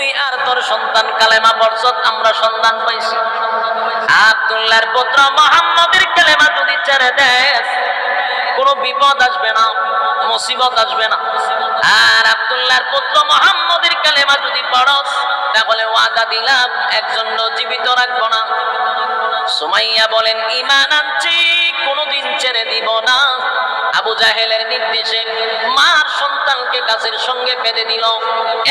তুই আর তোর সন্তান কালেমা পড়ছত, আমরা সন্তান পাইছি। আব্দুল্লাহর পুত্র মুহাম্মদের কালেমা যদি ছেড়ে দেস, কোনো বিপদ আসবে না, মুসিবত আসবে না। আর আব্দুল্লাহর পুত্র মুহাম্মদের কালেমা যদি পড়স, তাহলে ওয়াদা দিলাম একজন জীবিত রাখবো না। সুমাইয়া বলেন, ঈমান আনছি, কোনোদিন ছেড়ে দিব না। আবু জাহেলের নির্দেশে মার সন্তানকে গাছের সঙ্গে বেঁধে দিল,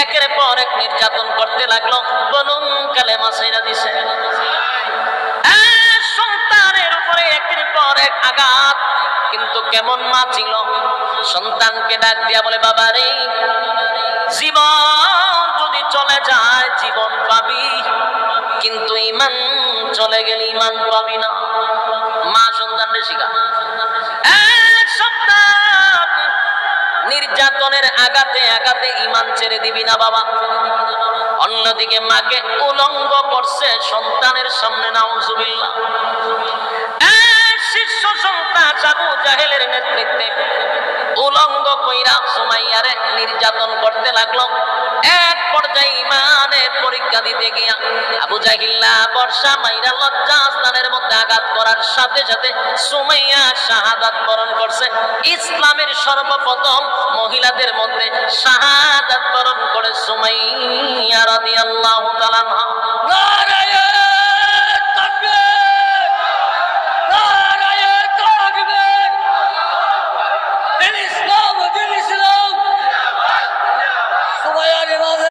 একের পর এক নির্যাতন করতে লাগলো, বলুন কালেমা ছেড়ে দিছে। সন্তানের উপরে একের পর এক আঘাত, কিন্তু কেমন মা ছিল, সন্তানকে ডাক দিয়া বলে, বাবা রে, জীবন যদি চলে যায় জীবন পাবি, কিন্তু ঈমান চলে গেলে ঈমান পাবি না। মা সন্তানকে শিখা, সন্তান নির্যাতনের আঘাতে আঘাতে ঈমান ছেড়ে দিবি না বাবা। অন্যদিকে মাকে উলঙ্গ করছে সন্তানের সামনে, নাউজুবিল্লাহ। শিষ্য সন্তান আবু জাহেলের নেতৃত্বে উলঙ্গ কইরা সুমাইয়ারে নির্যাতন করতে লাগলো। এক পর্যায়ে ঈমানের পরীক্ষা দিতে গিয়া আবু জাহিল্লা বর্ষা মাইরা লজ্জা স্থানের মধ্যে আঘাত করার সাথে সাথে সুমাইয়া শাহাদাত বরণ করছে। ইসলামের সর্বপ্রথম মহিলাদের মধ্যে শাহাদাত বরণ করে সুমাইয়া রাদিয়াল্লাহু তাআলা আনহা।